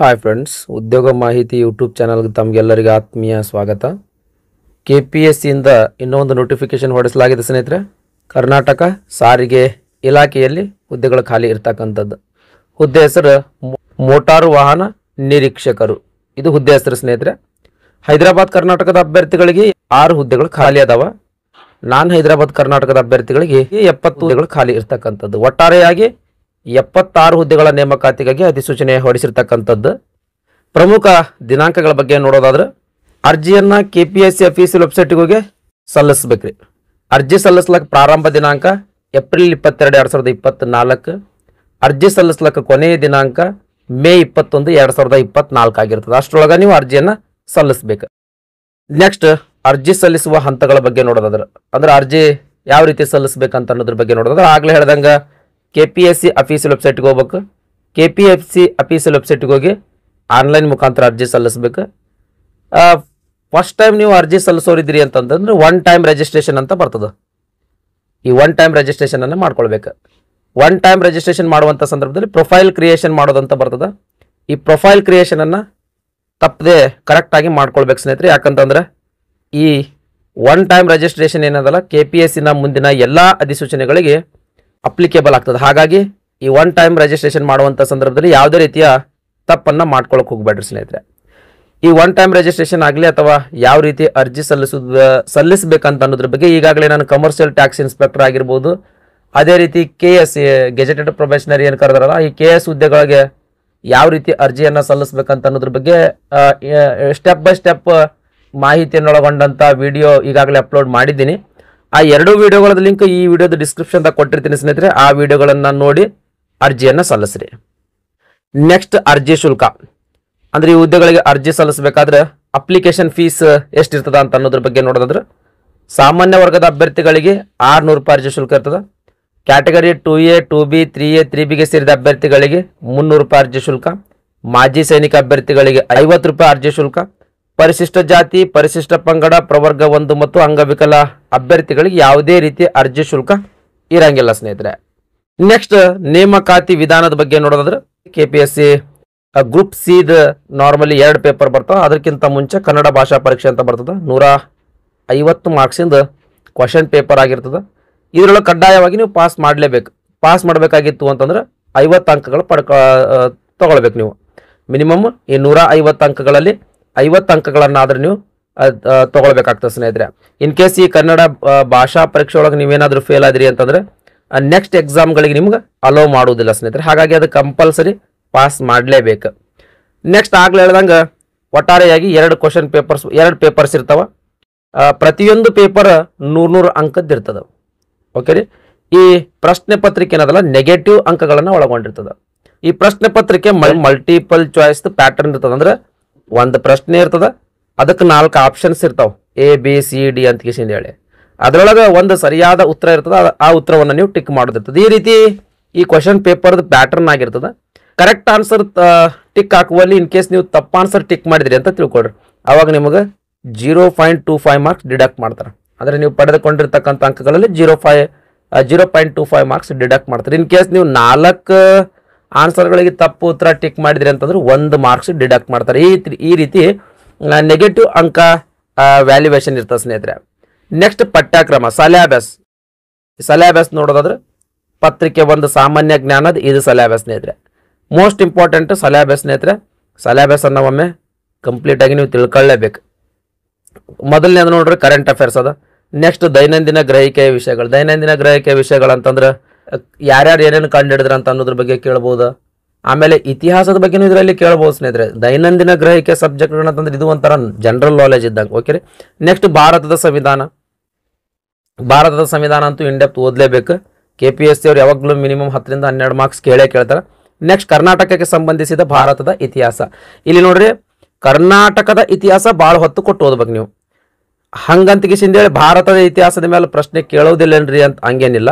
Hi friends, ಉದ್ಯೋಗ ಮಾಹಿತಿ YouTube ಚಾನಲ್ಗೆ ತಮಗೆಲ್ಲರಿಗೂ ಆತ್ಮೀಯ ಸ್ವಾಗತ. KPSC ಇಂದ ಇನ್ನೊಂದು ನೋಟಿಫಿಕೇಶನ್ ಹೊರಡಿಸಲಾಗಿದೆ ಸ್ನೇಹಿತರೆ. ಕರ್ನಾಟಕ ಸಾರಿಗೆ ಇಲಾಖೆಯಲ್ಲಿ ಹುದ್ದೆಗಳು ಖಾಲಿ ಇರ್ತಕ್ಕಂಥದ್ದು. ಹುದ್ದೆ ಹೆಸರು ಮೋಟಾರು ವಾಹನ ನಿರೀಕ್ಷಕರು. ಇದು ಹುದ್ದೆ ಹೆಸರು ಸ್ನೇಹಿತರೆ. ಹೈದರಾಬಾದ್ ಕರ್ನಾಟಕದ ಅಭ್ಯರ್ಥಿಗಳಿಗೆ 6 ಹುದ್ದೆಗಳು ಖಾಲಿ ಅದಾವ. ನಾನ್ ಹೈದರಾಬಾದ್ ಕರ್ನಾಟಕದ ಅಭ್ಯರ್ಥಿಗಳಿಗೆ 70 ಹುದ್ದೆಗಳು ಖಾಲಿ ಇರ್ತಕ್ಕಂಥದ್ದು. ಒಟ್ಟಾರೆಯಾಗಿ 76 ಹುದ್ದೆಗಳ ನೇಮಕಾತಿಗಾಗಿ ಅಧಿಸೂಚನೆ ಹೊರಡಿಸಿರ್ತಕ್ಕಂಥದ್ದು. ಪ್ರಮುಖ ದಿನಾಂಕಗಳ ಬಗ್ಗೆ ನೋಡೋದಾದ್ರೆ, ಅರ್ಜಿಯನ್ನು KPSC ಅಫೀಸಿಯಲ್ ವೆಬ್ಸೈಟ್ಗೆ ಹೋಗಿ ಸಲ್ಲಿಸಬೇಕ್ರಿ. ಅರ್ಜಿ ಸಲ್ಲಿಸ್ಲಕ್ಕೆ ಪ್ರಾರಂಭ ದಿನಾಂಕ ಏಪ್ರಿಲ್ 22, 2024. ಅರ್ಜಿ ಸಲ್ಲಿಸ್ಲಕ್ಕೆ ಕೊನೆಯ ದಿನಾಂಕ ಮೇ 21, 2024 ಆಗಿರ್ತದೆ. ಅಷ್ಟರೊಳಗೆ ನೀವು ಅರ್ಜಿಯನ್ನು ಸಲ್ಲಿಸಬೇಕು. ನೆಕ್ಸ್ಟ್, ಅರ್ಜಿ ಸಲ್ಲಿಸುವ ಹಂತಗಳ ಬಗ್ಗೆ ನೋಡೋದಾದ್ರೆ, ಅಂದ್ರೆ ಅರ್ಜಿ ಯಾವ ರೀತಿ ಸಲ್ಲಿಸಬೇಕಂತ ಅನ್ನೋದ್ರ ಬಗ್ಗೆ ನೋಡೋದಾದ್ರೆ, ಆಗಲೇ ಹೇಳ್ದಂಗೆ KPSC ಅಫೀಸಿಯಲ್ ವೆಬ್ಸೈಟ್ಗೆ ಹೋಗ್ಬೇಕು. KPSC ಅಫೀಸಿಯಲ್ ವೆಬ್ಸೈಟ್ಗೆ ಹೋಗಿ ಆನ್ಲೈನ್ ಮುಖಾಂತರ ಅರ್ಜಿ ಸಲ್ಲಿಸಬೇಕು. ಫಸ್ಟ್ ಟೈಮ್ ನೀವು ಅರ್ಜಿ ಸಲ್ಲಿಸೋರಿದ್ದೀರಿ ಅಂತಂದ್ರೆ ಒನ್ ಟೈಮ್ ರಿಜಿಸ್ಟ್ರೇಷನ್ ಅಂತ ಬರ್ತದೆ. ಈ ಒನ್ ಟೈಮ್ ರಿಜಿಸ್ಟ್ರೇಷನನ್ನು ಮಾಡ್ಕೊಳ್ಬೇಕು. ಒನ್ ಟೈಮ್ ರಿಜಿಸ್ಟ್ರೇಷನ್ ಮಾಡುವಂಥ ಸಂದರ್ಭದಲ್ಲಿ ಪ್ರೊಫೈಲ್ ಕ್ರಿಯೇಷನ್ ಮಾಡೋದಂತ ಬರ್ತದೆ. ಈ ಪ್ರೊಫೈಲ್ ಕ್ರಿಯೇಷನನ್ನು ತಪ್ಪದೆ ಕರೆಕ್ಟಾಗಿ ಮಾಡ್ಕೊಳ್ಬೇಕು ಸ್ನೇಹಿತರೆ. ಯಾಕಂತಂದ್ರೆ ಈ ಒನ್ ಟೈಮ್ ರಿಜಿಸ್ಟ್ರೇಷನ್ ಏನದಲ್ಲ, KPSCನ ಮುಂದಿನ ಎಲ್ಲ ಅಧಿಸೂಚನೆಗಳಿಗೆ ಅಪ್ಲಿಕೇಬಲ್ ಆಗ್ತದೆ. ಹಾಗಾಗಿ ಈ ಒನ್ ಟೈಮ್ ರಿಜಿಸ್ಟ್ರೇಷನ್ ಮಾಡುವಂಥ ಸಂದರ್ಭದಲ್ಲಿ ಯಾವುದೇ ರೀತಿಯ ತಪ್ಪನ್ನು ಮಾಡ್ಕೊಳಕ್ಕೆ ಹೋಗ್ಬೇಡ್ರಿ ಸ್ನೇಹಿತರೆ. ಈ ಒನ್ ಟೈಮ್ ರಿಜಿಸ್ಟ್ರೇಷನ್ ಆಗಲಿ ಅಥವಾ ಯಾವ ರೀತಿ ಅರ್ಜಿ ಸಲ್ಲಿಸಬೇಕಂತ ಅನ್ನೋದ್ರ ಬಗ್ಗೆ ಈಗಾಗಲೇ ನಾನು ಕಮರ್ಷಿಯಲ್ ಟ್ಯಾಕ್ಸ್ ಇನ್ಸ್ಪೆಕ್ಟರ್ ಆಗಿರ್ಬೋದು, ಅದೇ ರೀತಿ KS ಗೆಜೆಟೆಡ್ ಪ್ರೊಬೆಷನರಿ ಏನು ಕರೆದಾರಲ್ಲ, ಈ KS ಹುದ್ದೆಗಳಿಗೆ ಯಾವ ರೀತಿ ಅರ್ಜಿಯನ್ನು ಸಲ್ಲಿಸಬೇಕಂತ ಅನ್ನೋದ್ರ ಬಗ್ಗೆ ಸ್ಟೆಪ್ ಬೈ ಸ್ಟೆಪ್ ಮಾಹಿತಿಯನ್ನೊಳಗೊಂಡಂಥ ವಿಡಿಯೋ ಈಗಾಗಲೇ ಅಪ್ಲೋಡ್ ಮಾಡಿದ್ದೀನಿ. ಆ 2 ವಿಡಿಯೋಗಳ ಲಿಂಕ್ ಈ ವಿಡಿಯೋದ ಡಿಸ್ಕ್ರಿಪ್ಷನ್ದಾಗ ಕೊಟ್ಟಿರ್ತೀನಿ ಸ್ನೇಹಿತರೆ. ಆ ವಿಡಿಯೋಗಳನ್ನು ನೋಡಿ ಅರ್ಜಿಯನ್ನು ಸಲ್ಲಿಸ್ರಿ. ನೆಕ್ಸ್ಟ್, ಅರ್ಜಿ ಶುಲ್ಕ. ಅಂದ್ರೆ ಈ ಹುದ್ದೆಗಳಿಗೆ ಅರ್ಜಿ ಸಲ್ಲಿಸಬೇಕಾದ್ರೆ ಅಪ್ಲಿಕೇಶನ್ ಫೀಸ್ ಎಷ್ಟಿರ್ತದ ಅಂತ ಅನ್ನೋದ್ರ ಬಗ್ಗೆ ನೋಡೋದಾದ್ರೆ, ಸಾಮಾನ್ಯ ವರ್ಗದ ಅಭ್ಯರ್ಥಿಗಳಿಗೆ 600 ರೂಪಾಯಿ ಅರ್ಜಿ ಶುಲ್ಕ ಇರ್ತದೆ. ಕ್ಯಾಟಗರಿ 2A, 2B, 3A, 3Bಗೆ ಸೇರಿದ ಅಭ್ಯರ್ಥಿಗಳಿಗೆ 300 ರೂಪಾಯಿ ಅರ್ಜಿ ಶುಲ್ಕ. ಮಾಜಿ ಸೈನಿಕ ಅಭ್ಯರ್ಥಿಗಳಿಗೆ 50 ರೂಪಾಯಿ ಅರ್ಜಿ ಶುಲ್ಕ. ಪರಿಶಿಷ್ಟ ಜಾತಿ, ಪರಿಶಿಷ್ಟ ಪಂಗಡ, ಪ್ರವರ್ಗ 1 ಮತ್ತು ಅಂಗವಿಕಲ ಅಭ್ಯರ್ಥಿಗಳಿಗೆ ಯಾವುದೇ ರೀತಿಯ ಅರ್ಜಿ ಶುಲ್ಕ ಇರಂಗಿಲ್ಲ ಸ್ನೇಹಿತರೆ. ನೆಕ್ಸ್ಟ್, ನೇಮಕಾತಿ ವಿಧಾನದ ಬಗ್ಗೆ ನೋಡೋದಾದ್ರೆ, KPSC group C normally 2 paper ಬರ್ತಾವೆ. ಅದಕ್ಕಿಂತ ಮುಂಚೆ ಕನ್ನಡ ಭಾಷಾ ಪರೀಕ್ಷೆ ಅಂತ ಬರ್ತದೆ. 150 ಮಾರ್ಕ್ಸಿಂದ ಕ್ವಶನ್ ಪೇಪರ್ ಆಗಿರ್ತದೆ. ಇದರೊಳಗೆ ಕಡ್ಡಾಯವಾಗಿ ನೀವು ಪಾಸ್ ಮಾಡಲೇಬೇಕು. ಪಾಸ್ ಮಾಡಬೇಕಾಗಿತ್ತು ಅಂತಂದ್ರೆ 50 ಅಂಕಗಳು ತಗೊಳ್ಬೇಕು ನೀವು. ಮಿನಿಮಮ್ ಈ 150 ಅಂಕಗಳಲ್ಲಿ 50 ಅಂಕಗಳನ್ನಾದ್ರೆ ನೀವು ತಗೊಳ್ಬೇಕಾಗ್ತದೆ ಸ್ನೇಹಿತರೆ. ಇನ್ ಕೇಸ್ ಈ ಕನ್ನಡ ಭಾಷಾ ಪರೀಕ್ಷೆ ಒಳಗೆ ನೀವೇನಾದರೂ ಫೇಲ್ ಆದ್ರಿ ಅಂತಂದ್ರೆ ನೆಕ್ಸ್ಟ್ ಎಕ್ಸಾಮ್ಗಳಿಗೆ ನಿಮ್ಗೆ ಅಲೋ ಮಾಡುವುದಿಲ್ಲ ಸ್ನೇಹಿತರೆ. ಹಾಗಾಗಿ ಅದು ಕಂಪಲ್ಸರಿ ಪಾಸ್ ಮಾಡಲೇಬೇಕು. ನೆಕ್ಸ್ಟ್, ಆಗ್ಲೇ ಹೇಳ್ದಂಗೆ ಒಟ್ಟಾರೆಯಾಗಿ 2 ಪೇಪರ್ಸ್ ಇರ್ತಾವ. ಪ್ರತಿಯೊಂದು ಪೇಪರ್ 100 ಅಂಕದ್ದು ಇರ್ತದೆ. ಓಕೆ ರೀ. ಈ ಪ್ರಶ್ನೆ ಪತ್ರಿಕೆ ಏನದಲ್ಲ, ನೆಗೆಟಿವ್ ಅಂಕಗಳನ್ನು ಒಳಗೊಂಡಿರ್ತದೆ. ಈ ಪ್ರಶ್ನೆ ಪತ್ರಿಕೆ ಮಲ್ಟಿಪಲ್ ಚಾಯ್ಸ್ ಪ್ಯಾಟರ್ನ್ ಇರ್ತದೆ. ಅಂದ್ರೆ ಒಂದು ಪ್ರಶ್ನೆ ಇರ್ತದೆ, ಅದಕ್ಕೆ 4 ಆಪ್ಷನ್ಸ್ ಇರ್ತಾವೆ, ABCD ಅಂತ ಹೇಳಿ. ಅದರೊಳಗೆ ಒಂದು ಸರಿಯಾದ ಉತ್ತರ ಇರ್ತದೆ. ಆ ಉತ್ತರವನ್ನು ನೀವು ಟಿಕ್ ಮಾಡೋದಿರ್ತದೆ. ಈ ರೀತಿ ಈ ಕ್ವಶನ್ ಪೇಪರ್ದು ಪ್ಯಾಟರ್ನ್ ಆಗಿರ್ತದೆ. ಕರೆಕ್ಟ್ ಆನ್ಸರ್ ಟಿಕ್ ಹಾಕುವಲ್ಲಿ ಇನ್ ಕೇಸ್ ನೀವು ತಪ್ಪ ಆನ್ಸರ್ ಟಿಕ್ ಮಾಡಿದ್ರಿ ಅಂತ ತಿಳ್ಕೊಳ್ರಿ, ಅವಾಗ ನಿಮಗೆ 0.25 ಮಾರ್ಕ್ಸ್ ಡಿಡಕ್ಟ್ ಮಾಡ್ತಾರೆ. ಅಂದರೆ ನೀವು ಪಡೆದುಕೊಂಡಿರ್ತಕ್ಕಂಥ ಅಂಕಗಳಲ್ಲಿ 0.25 ಮಾರ್ಕ್ಸ್ ಡಿಡಕ್ಟ್ ಮಾಡ್ತಾರೆ. ಇನ್ ಕೇಸ್ ನೀವು 4 ಆನ್ಸರ್ಗಳಿಗೆ ತಪ್ಪು ಉತ್ತರ ಟಿಕ್ ಮಾಡಿದ್ರಿ ಅಂತಂದ್ರೆ 1 ಮಾರ್ಕ್ಸ್ ಡಿಡಕ್ಟ್ ಮಾಡ್ತಾರೆ. ಈ ರೀತಿ ನೆಗೆಟಿವ್ ಅಂಕ ವ್ಯಾಲ್ಯೂಯೇಷನ್ ಇರ್ತದೆ ಸ್ನೇಹಿತರೆ. ನೆಕ್ಸ್ಟ್, ಪಠ್ಯಕ್ರಮ ಸಲ್ಯಾಬಸ್ ನೋಡೋದಾದ್ರೆ, ಪತ್ರಿಕೆ 1 ಸಾಮಾನ್ಯ ಜ್ಞಾನದ ಇದು ಸಲ್ಯಾಬಸ್ ಸ್ನೇಹಿತರೆ. ಮೋಸ್ಟ್ ಇಂಪಾರ್ಟೆಂಟ್ ಸಲ್ಯಾಬಸ್ ಸ್ನೇಹಿತರೆ. ಸಲ್ಯಾಬಸ್ ಅನ್ನ ಒಮ್ಮೆ ಕಂಪ್ಲೀಟ್ ಆಗಿ ನೀವು ತಿಳ್ಕೊಳ್ಳೇಬೇಕು. ಮೊದಲನೇದು ನೋಡ್ರಿ ಕರೆಂಟ್ ಅಫೇರ್ಸ್ ಅದ. ನೆಕ್ಸ್ಟ್, ದೈನಂದಿನ ಗ್ರಹಿಕೆಯ ವಿಷಯಗಳು. ದೈನಂದಿನ ಗ್ರಹಿಕೆಯ ವಿಷಯಗಳು ಅಂತಂದ್ರೆ ಯಾರ್ಯಾರು ಏನೇನು ಕಂಡು ಹಿಡಿದ್ರ ಅಂತ ಅನ್ನೋದ್ರ ಬಗ್ಗೆ ಕೇಳ್ಬೋದು. ಆಮೇಲೆ ಇತಿಹಾಸದ ಬಗ್ಗೆನೂ ಇದರಲ್ಲಿ ಕೇಳ್ಬೋದು ಸ್ನೇಹಿತರೆ. ದೈನಂದಿನ ಗ್ರಹಿಕೆ ಸಬ್ಜೆಕ್ಟ್ಗಳು ಅಂತಂದ್ರೆ ಇದು ಒಂಥರ ಜನರಲ್ ನಾಲೆಜ್ ಇದ್ದಂಗೆ. ಓಕೆ ರೀ. ನೆಕ್ಸ್ಟ್, ಭಾರತದ ಸಂವಿಧಾನ ಅಂತೂ ಇನ್ ಡೆಪ್ತ್ ಓದಲೇಬೇಕು. KPSC ಅವ್ರು ಯಾವಾಗಲೂ ಮಿನಿಮಮ್ 10 ರಿಂದ 12 ಮಾರ್ಕ್ಸ್ ಕೇಳ್ತಾರೆ. ನೆಕ್ಸ್ಟ್, ಕರ್ನಾಟಕಕ್ಕೆ ಸಂಬಂಧಿಸಿದ ಭಾರತದ ಇತಿಹಾಸ. ಇಲ್ಲಿ ನೋಡ್ರಿ, ಕರ್ನಾಟಕದ ಇತಿಹಾಸ ಭಾಳ ಹೊತ್ತು ಕೊಟ್ಟು ಓದ್ಬೇಕು ನೀವು. ಹಂಗಂತಗಿಸಿಂದೇಳಿ ಭಾರತದ ಇತಿಹಾಸದ ಮೇಲೆ ಪ್ರಶ್ನೆ ಕೇಳೋದಿಲ್ಲೇನ್ರಿ ಅಂತ ಹಂಗೇನಿಲ್ಲ.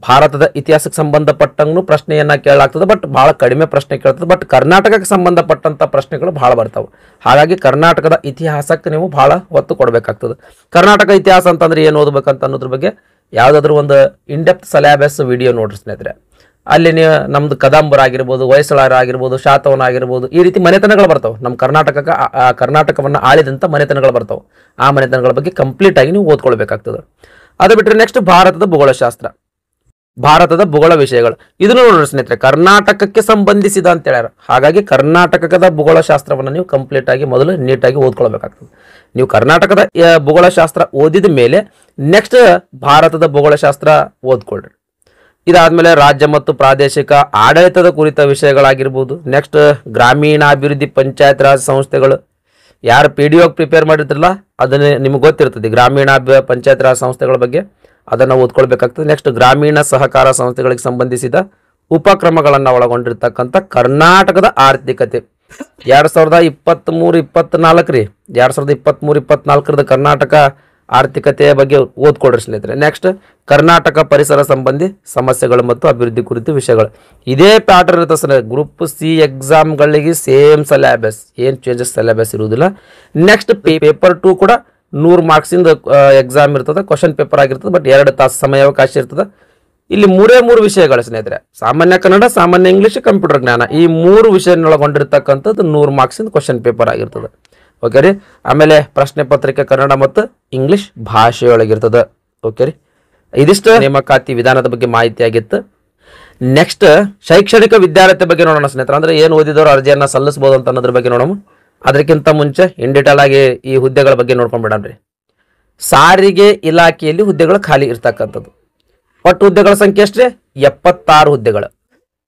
ಭಾರತದ ಇತಿಹಾಸಕ್ಕೆ ಸಂಬಂಧಪಟ್ಟಂಗೂ ಪ್ರಶ್ನೆಯನ್ನ ಕೇಳಲಾಗ್ತದೆ, ಬಟ್ ಭಾಳ ಕಡಿಮೆ ಪ್ರಶ್ನೆ ಕೇಳ್ತದೆ. ಬಟ್ ಕರ್ನಾಟಕಕ್ಕೆ ಸಂಬಂಧಪಟ್ಟಂಥ ಪ್ರಶ್ನೆಗಳು ಭಾಳ ಬರ್ತಾವೆ. ಹಾಗಾಗಿ ಕರ್ನಾಟಕದ ಇತಿಹಾಸಕ್ಕೆ ನೀವು ಭಾಳ ಒತ್ತು ಕೊಡಬೇಕಾಗ್ತದೆ. ಕರ್ನಾಟಕ ಇತಿಹಾಸ ಅಂತಂದ್ರೆ ಏನು ಓದಬೇಕಂತ ಅನ್ನೋದ್ರ ಬಗ್ಗೆ ಯಾವುದಾದ್ರೂ ಒಂದು ಇನ್ ಡೆಪ್ತ್ ಸಲ್ಯಾಬಸ್ ವಿಡಿಯೋ ನೋಡ್ರಿ ಸ್ನೇಹಿತರೆ. ಅಲ್ಲಿ ನೀವು ನಮ್ದು ಕದಂಬರ ಆಗಿರ್ಬೋದು, ಹೊಯ್ಸಳರ ಆಗಿರ್ಬೋದು, ಶಾತವನ ಆಗಿರ್ಬೋದು, ಈ ರೀತಿ ಮನೆತನಗಳು ಬರ್ತಾವೆ. ನಮ್ಮ ಕರ್ನಾಟಕವನ್ನು ಆಳಿದಂಥ ಮನೆತನಗಳು ಬರ್ತಾವೆ. ಆ ಮನೆತನಗಳ ಬಗ್ಗೆ ಕಂಪ್ಲೀಟ್ ಆಗಿ ನೀವು ಓದ್ಕೊಳ್ಬೇಕಾಗ್ತದೆ. ಅದು ಬಿಟ್ಟರೆ ನೆಕ್ಸ್ಟ್ ಭಾರತದ ಭೂಗೋಳಶಾಸ್ತ್ರ, ಭಾರತದ ಭೂಗೋಳ ವಿಷಯಗಳು. ಇದನ್ನು ನೋಡ್ರಿ ಸ್ನೇಹಿತರೆ, ಕರ್ನಾಟಕಕ್ಕೆ ಸಂಬಂಧಿಸಿದ ಅಂತ ಹೇಳ್ಯಾರ. ಹಾಗಾಗಿ ಕರ್ನಾಟಕದ ಭೂಗೋಳಶಾಸ್ತ್ರವನ್ನು ನೀವು ಕಂಪ್ಲೀಟ್ ಆಗಿ ಮೊದಲು ನೀಟಾಗಿ ಓದ್ಕೊಳ್ಬೇಕಾಗ್ತದೆ. ನೀವು ಕರ್ನಾಟಕದ ಭೂಗೋಳಶಾಸ್ತ್ರ ಓದಿದ ಮೇಲೆ ನೆಕ್ಸ್ಟ್ ಭಾರತದ ಭೂಗೋಳಶಾಸ್ತ್ರ ಓದ್ಕೊಳ್ರಿ. ಇದಾದ್ಮೇಲೆ ರಾಜ್ಯ ಮತ್ತು ಪ್ರಾದೇಶಿಕ ಆಡಳಿತದ ಕುರಿತ ವಿಷಯಗಳಾಗಿರ್ಬೋದು. ನೆಕ್ಸ್ಟ್ ಗ್ರಾಮೀಣಾಭಿವೃದ್ಧಿ ಪಂಚಾಯತ್ ರಾಜ್ ಸಂಸ್ಥೆಗಳು, ಯಾರು PDO ಪ್ರಿಪೇರ್ ಮಾಡಿರ್ತಿರಲ್ಲ ಅದನ್ನ ನಿಮ್ಗೆ ಗೊತ್ತಿರ್ತದೆ. ಗ್ರಾಮೀಣ ಪಂಚಾಯತ್ ರಾಜ್ ಸಂಸ್ಥೆಗಳ ಬಗ್ಗೆ ಅದನ್ನು ಓದ್ಕೊಳ್ಬೇಕಾಗ್ತದೆ. ನೆಕ್ಸ್ಟ್ ಗ್ರಾಮೀಣ ಸಹಕಾರ ಸಂಸ್ಥೆಗಳಿಗೆ ಸಂಬಂಧಿಸಿದ ಉಪಕ್ರಮಗಳನ್ನು ಒಳಗೊಂಡಿರ್ತಕ್ಕಂಥ ಕರ್ನಾಟಕದ ಆರ್ಥಿಕತೆ 2023-24 ರೀ, 2023-24 ಕರ್ನಾಟಕ ಆರ್ಥಿಕತೆಯ ಬಗ್ಗೆ ಓದ್ಕೊಡ್ರಿ ಸ್ನೇಹಿತರೆ. ನೆಕ್ಸ್ಟ್ ಕರ್ನಾಟಕ ಪರಿಸರ ಸಂಬಂಧಿ ಸಮಸ್ಯೆಗಳು ಮತ್ತು ಅಭಿವೃದ್ಧಿ ಕುರಿತು ವಿಷಯಗಳು. ಇದೇ ಪ್ಯಾಟರ್ನ್ ಇರುತ್ತೆ ಸರ್. ಗ್ರೂಪ್ C ಎಕ್ಸಾಮ್ಗಳಿಗೆ ಸೇಮ್ ಸಿಲೆಬಸ್, ಏನು ಚೇಂಜಸ್ ಸಿಲೆಬಸ್ ಇರುವುದಿಲ್ಲ. ನೆಕ್ಸ್ಟ್ ಪೇಪರ್ 2 ಕೂಡ 100 ಮಾರ್ಕ್ಸಿಂದ ಎಕ್ಸಾಮ್ ಇರ್ತದೆ, ಕ್ವಶನ್ ಪೇಪರ್ ಆಗಿರ್ತದೆ. ಬಟ್ 2 ತಾಸು ಸಮಯಾವಕಾಶ ಇರ್ತದೆ. ಇಲ್ಲಿ 3 ವಿಷಯಗಳು ಸ್ನೇಹಿತರೆ, ಸಾಮಾನ್ಯ ಕನ್ನಡ, ಸಾಮಾನ್ಯ ಇಂಗ್ಲಿಷ್, ಕಂಪ್ಯೂಟರ್ ಜ್ಞಾನ. ಈ 3 ವಿಷಯನೊಳಗೊಂಡಿರ್ತಕ್ಕಂಥದ್ದು 100 ಮಾರ್ಕ್ಸಿಂದ ಕ್ವಶನ್ ಪೇಪರ್ ಆಗಿರ್ತದೆ. ಓಕೆ ರೀ. ಆಮೇಲೆ ಪ್ರಶ್ನೆ ಪತ್ರಿಕೆ ಕನ್ನಡ ಮತ್ತು ಇಂಗ್ಲಿಷ್ ಭಾಷೆಯೊಳಗಿರ್ತದೆ. ಓಕೆ ರೀ. ಇದಿಷ್ಟು ನೇಮಕಾತಿ ವಿಧಾನದ ಬಗ್ಗೆ ಮಾಹಿತಿ ಆಗಿತ್ತು. ನೆಕ್ಸ್ಟ್ ಶೈಕ್ಷಣಿಕ ವಿದ್ಯಾರ್ಥಿ ಬಗ್ಗೆ ನೋಡೋಣ ಸ್ನೇಹಿತರೆ. ಅಂದ್ರೆ ಏನು ಓದಿದವರು ಅರ್ಜಿಯನ್ನು ಸಲ್ಲಿಸಬಹುದು ಅಂತ ಅನ್ನೋದ್ರ ಬಗ್ಗೆ ನೋಡೋಣ. ಅದಕ್ಕಿಂತ ಮುಂಚೆ ಇನ್ ಡೀಟೇಲ್ ಆಗಿ ಈ ಹುದ್ದೆಗಳ ಬಗ್ಗೆ ನೋಡ್ಕೊಂಡ್ಬಿಡಣ್ರಿ. ಸಾರಿಗೆ ಇಲಾಖೆಯಲ್ಲಿ ಹುದ್ದೆಗಳು ಖಾಲಿ ಇರ್ತಕ್ಕಂಥದ್ದು. ಒಟ್ಟು ಹುದ್ದೆಗಳ ಸಂಖ್ಯೆ ಎಷ್ಟ್ರಿ? 76 ಹುದ್ದೆಗಳು.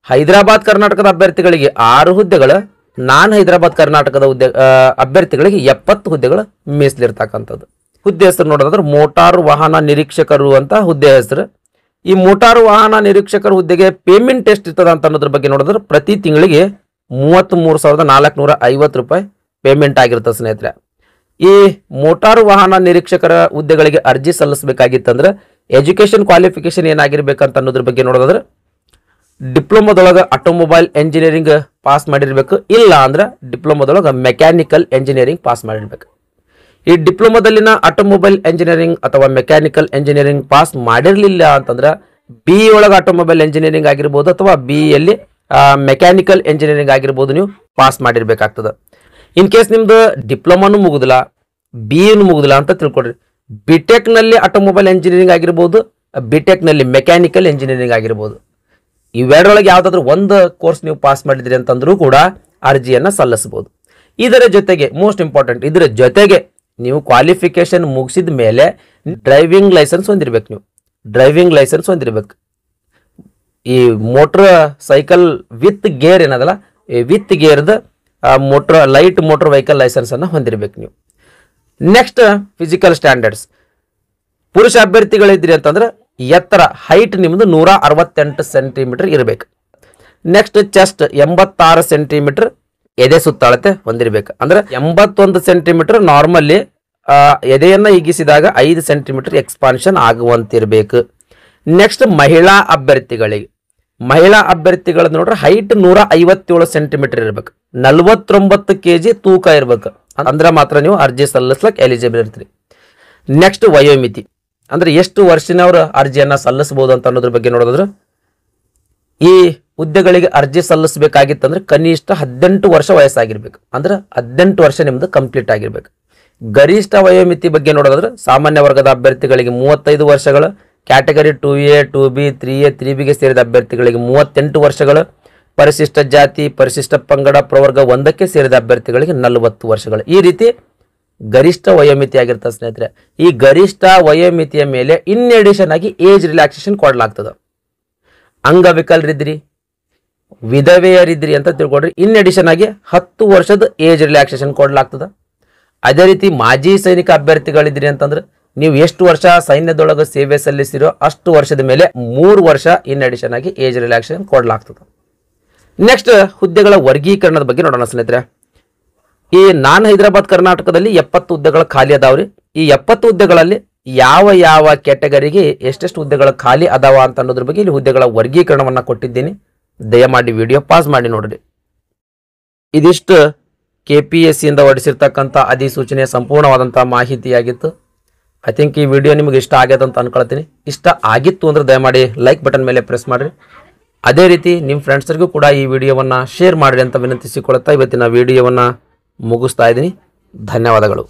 ಹೈದರಾಬಾದ್ ಕರ್ನಾಟಕದ ಅಭ್ಯರ್ಥಿಗಳಿಗೆ 6 ಹುದ್ದೆಗಳು, ನಾನ್ ಹೈದರಾಬಾದ್ ಕರ್ನಾಟಕದ ಅಭ್ಯರ್ಥಿಗಳಿಗೆ 70 ಹುದ್ದೆಗಳು ಮೀಸಲಿರ್ತಕ್ಕಂಥದ್ದು. ಹುದ್ದೆ ಹೆಸರು ನೋಡೋದಾದ್ರೆ ಮೋಟಾರು ವಾಹನ ನಿರೀಕ್ಷಕರು ಅಂತ ಹುದ್ದೆ ಹೆಸರು. ಈ ಮೋಟಾರು ವಾಹನ ನಿರೀಕ್ಷಕರ ಹುದ್ದೆಗೆ ಪೇಮೆಂಟ್ ಎಷ್ಟು ಇರ್ತದ ಅಂತ ಅನ್ನೋದ್ರ ಬಗ್ಗೆ ನೋಡಿದ್ರೆ ಪ್ರತಿ ತಿಂಗಳಿಗೆ 33,450 ರೂಪಾಯಿ ಪೇಮೆಂಟ್ ಆಗಿರ್ತದೆ ಸ್ನೇಹಿತರೆ. ಈ ಮೋಟಾರು ವಾಹನ ನಿರೀಕ್ಷಕರ ಹುದ್ದೆಗಳಿಗೆ ಅರ್ಜಿ ಸಲ್ಲಿಸಬೇಕಾಗಿತ್ತಂದ್ರೆ ಎಜುಕೇಶನ್ ಕ್ವಾಲಿಫಿಕೇಶನ್ ಏನಾಗಿರ್ಬೇಕಂತ ಅನ್ನೋದ್ರ ಬಗ್ಗೆ ನೋಡೋದಾದ್ರೆ ಡಿಪ್ಲೊಮಾದೊಳಗೆ ಆಟೋಮೊಬೈಲ್ ಎಂಜಿನಿಯರಿಂಗ್ ಪಾಸ್ ಮಾಡಿರ್ಬೇಕು, ಇಲ್ಲ ಅಂದ್ರೆ ಡಿಪ್ಲೊಮಾದೊಳಗೆ ಮೆಕ್ಯಾನಿಕಲ್ ಎಂಜಿನಿಯರಿಂಗ್ ಪಾಸ್ ಮಾಡಿರ್ಬೇಕು. ಈ ಡಿಪ್ಲೊಮಾದಲ್ಲಿನ ಆಟೋಮೊಬೈಲ್ ಎಂಜಿನಿಯರಿಂಗ್ ಅಥವಾ ಮೆಕ್ಯಾನಿಕಲ್ ಎಂಜಿನಿಯರಿಂಗ್ ಪಾಸ್ ಮಾಡಿರಲಿಲ್ಲ ಅಂತಂದ್ರೆ BE ಒಳಗೆ ಆಟೋಮೊಬೈಲ್ ಎಂಜಿನಿಯರಿಂಗ್ ಆಗಿರ್ಬೋದು ಅಥವಾ BEಯಲ್ಲಿ ಮೆಕ್ಯಾನಿಕಲ್ ಎಂಜಿನಿಯರಿಂಗ್ ಆಗಿರ್ಬೋದು, ನೀವು ಪಾಸ್ ಮಾಡಿರ್ಬೇಕಾಗ್ತದೆ. ಇನ್ ಕೇಸ್ ನಿಮ್ದು ಡಿಪ್ಲೊಮಾನು ಮುಗುದಿಲ್ಲ, BEನು ಮುಗುದಿಲ್ಲ ಅಂತ ತಿಳ್ಕೊಡ್ರಿ. BTech ನಲ್ಲಿ ಆಟೋಮೊಬೈಲ್ ಎಂಜಿನಿಯರಿಂಗ್ ಆಗಿರ್ಬೋದು, BTech ನಲ್ಲಿ ಮೆಕ್ಯಾನಿಕಲ್ ಎಂಜಿನಿಯರಿಂಗ್ ಆಗಿರ್ಬೋದು. ಇವೆರಡರೊಳಗೆ ಯಾವ್ದಾದ್ರು ಒಂದು ಕೋರ್ಸ್ ನೀವು ಪಾಸ್ ಮಾಡಿದ್ರಿ ಅಂತಂದ್ರೂ ಕೂಡ ಅರ್ಜಿಯನ್ನ ಸಲ್ಲಿಸಬಹುದು. ಇದರ ಜೊತೆಗೆ ಮೋಸ್ಟ್ ಇಂಪಾರ್ಟೆಂಟ್, ಇದರ ಜೊತೆಗೆ ನೀವು ಕ್ವಾಲಿಫಿಕೇಶನ್ ಮುಗಿಸಿದ ಮೇಲೆ ಡ್ರೈವಿಂಗ್ ಲೈಸೆನ್ಸ್ ಹೊಂದಿರ್ಬೇಕು. ನೀವು ಡ್ರೈವಿಂಗ್ ಲೈಸೆನ್ಸ್ ಹೊಂದಿರ್ಬೇಕು. ಈ ಮೋಟರ್ ಸೈಕಲ್ ವಿತ್ ಗೇರ್ ಏನದಲ್ಲ, ವಿತ್ ಗೇರ್ದ ಲೈಟ್ ಮೋಟರ್ ವೆಹಿಕಲ್ ಲೈಸೆನ್ಸ್ ಅನ್ನ ಹೊಂದಿರ್ಬೇಕು ನೀವು. Next physical standards. ಪುರುಷ ಅಭ್ಯರ್ಥಿಗಳಿದ್ರಿ ಅಂತಂದ್ರೆ ಎತ್ತರ ಹೈಟ್ ನಿಮ್ದು 168 ಸೆಂಟಿಮೀಟರ್ ಇರಬೇಕು. ನೆಕ್ಸ್ಟ್ ಚೆಸ್ಟ್ 86 ಸೆಂಟಿಮೀಟರ್ ಎದೆ ಸುತ್ತಳತೆ ಹೊಂದಿರಬೇಕು. ಅಂದ್ರೆ 81 ಸೆಂಟಿಮೀಟರ್ ನಾರ್ಮಲ್ಲಿ ಎದೆಯನ್ನ ಹಿಗ್ಗಿಸಿದಾಗ 5 ಸೆಂಟಿಮೀಟರ್ ಎಕ್ಸ್ಪಾನ್ಷನ್ ಆಗುವಂತಿರಬೇಕು. ನೆಕ್ಸ್ಟ್ ಮಹಿಳಾ ಅಭ್ಯರ್ಥಿಗಳ ನೋಡ್ರೆ ಹೈಟ್ 157 ಸೆಂಟಿಮೀಟರ್ ಇರಬೇಕು, 49 kg ತೂಕ ಇರಬೇಕು. ಅಂದ್ರೆ ಮಾತ್ರ ನೀವು ಅರ್ಜಿ ಸಲ್ಲಿಸ್ಲಕ್ಕೆ ಎಲಿಜಿಬಲ್ ಇರ್ತೀರಿ. ನೆಕ್ಸ್ಟ್ ವಯೋಮಿತಿ, ಅಂದ್ರೆ ಎಷ್ಟು ವರ್ಷನವರು ಅರ್ಜಿಯನ್ನ ಸಲ್ಲಿಸಬಹುದು ಅಂತ ಅನ್ನೋದ್ರ ಬಗ್ಗೆ ನೋಡೋದಾದ್ರೆ ಈ ಹುದ್ದೆಗಳಿಗೆ ಅರ್ಜಿ ಸಲ್ಲಿಸಬೇಕಾಗಿತ್ತಂದ್ರೆ ಕನಿಷ್ಠ 18 ವರ್ಷ ವಯಸ್ಸಾಗಿರ್ಬೇಕು. ಅಂದ್ರೆ 18 ವರ್ಷ ನಿಮ್ದು ಕಂಪ್ಲೀಟ್ ಆಗಿರ್ಬೇಕು. ಗರಿಷ್ಠ ವಯೋಮಿತಿ ಬಗ್ಗೆ ನೋಡೋದಾದ್ರೆ ಸಾಮಾನ್ಯ ವರ್ಗದ ಅಭ್ಯರ್ಥಿಗಳಿಗೆ 35 ವರ್ಷಗಳು, ಕ್ಯಾಟಗರಿ 2A 2B 3A 3Bಗೆ ಸೇರಿದ ಅಭ್ಯರ್ಥಿಗಳಿಗೆ 38 ವರ್ಷಗಳು, ಪರಿಶಿಷ್ಟ ಜಾತಿ ಪರಿಶಿಷ್ಟ ಪಂಗಡ ಪ್ರವರ್ಗ 1ಕ್ಕೆ ಸೇರಿದ ಅಭ್ಯರ್ಥಿಗಳಿಗೆ 40 ವರ್ಷಗಳು. ಈ ರೀತಿ ಗರಿಷ್ಠ ವಯೋಮಿತಿ ಆಗಿರ್ತದೆ ಸ್ನೇಹಿತರೆ. ಈ ಗರಿಷ್ಠ ವಯೋಮಿತಿಯ ಮೇಲೆ ಇನ್ ಅಡಿಷನ್ ಆಗಿ ಏಜ್ ರಿಲ್ಯಾಕ್ಸೇಷನ್ ಕೊಡಲಾಗ್ತದೆ. ಅಂಗವಿಕಲರಿದ್ರಿ, ವಿಧವೆಯರಿದ್ರಿ ಅಂತ ತಿಳ್ಕೊಡ್ರಿ, ಇನ್ ಅಡಿಷನ್ ಆಗಿ 10 ವರ್ಷದ ಏಜ್ ರಿಲ್ಯಾಕ್ಸೇಷನ್ ಕೊಡಲಾಗ್ತದೆ. ಅದೇ ರೀತಿ ಮಾಜಿ ಸೈನಿಕ ಅಭ್ಯರ್ಥಿಗಳಿದ್ರಿ ಅಂತಂದ್ರೆ ನೀವು ಎಷ್ಟು ವರ್ಷ ಸೈನ್ಯದೊಳಗೆ ಸೇವೆ ಸಲ್ಲಿಸಿರೋ ಅಷ್ಟು ವರ್ಷದ ಮೇಲೆ 3 ವರ್ಷ ಇನ್ ಅಡಿಷನ್ ಆಗಿ ಏಜ್ ರಿಲ್ಯಾಕ್ಸೇಷನ್ ಕೊಡಲಾಗ್ತದೆ. ನೆಕ್ಸ್ಟ್ ಹುದ್ದೆಗಳ ವರ್ಗೀಕರಣದ ಬಗ್ಗೆ ನೋಡೋಣ ಸ್ನೇಹಿತರೆ. ಈ ನಾನ್ ಹೈದರಾಬಾದ್ ಕರ್ನಾಟಕದಲ್ಲಿ 70 ಹುದ್ದೆಗಳು ಖಾಲಿ ಅದಾವ್ರಿ. ಈ 70 ಹುದ್ದೆಗಳಲ್ಲಿ ಯಾವ ಯಾವ ಕ್ಯಾಟಗರಿಗೆ ಎಷ್ಟೆಷ್ಟು ಹುದ್ದೆಗಳು ಖಾಲಿ ಅದಾವ ಅಂತ ಅನ್ನೋದ್ರ ಬಗ್ಗೆ ಇಲ್ಲಿ ಹುದ್ದೆಗಳ ವರ್ಗೀಕರಣವನ್ನ ಕೊಟ್ಟಿದ್ದೀನಿ. ದಯಮಾಡಿ ವಿಡಿಯೋ ಪಾಸ್ ಮಾಡಿ ನೋಡ್ರಿ. ಇದಿಷ್ಟು KPSC ಇಂದ ಹೊರಡಿಸಿರ್ತಕ್ಕಂಥ ಅಧಿಸೂಚನೆಯ ಸಂಪೂರ್ಣವಾದಂತಹ ಮಾಹಿತಿಯಾಗಿತ್ತು. ಐ ಥಿಂಕ್ ಈ ವಿಡಿಯೋ ನಿಮಗೆ ಇಷ್ಟ ಆಗ್ಯದ ಅಂತ ಅನ್ಕೊಳ್ತೀನಿ. ಇಷ್ಟ ಆಗಿತ್ತು ಅಂದ್ರೆ ದಯಮಾಡಿ ಲೈಕ್ ಬಟನ್ ಮೇಲೆ ಪ್ರೆಸ್ ಮಾಡ್ರಿ. ಅದೇ ರೀತಿ ನಿಮ್ಮ ಫ್ರೆಂಡ್ಸರಿಗೂ ಕೂಡ ಈ ವಿಡಿಯೋವನ್ನು ಶೇರ್ ಮಾಡಿರಿ ಅಂತ ವಿನಂತಿಸಿಕೊಳ್ಳುತ್ತಾ ಇವತ್ತಿನ ವಿಡಿಯೋವನ್ನು ಮುಗಿಸ್ತಾ ಇದ್ದೀನಿ. ಧನ್ಯವಾದಗಳು.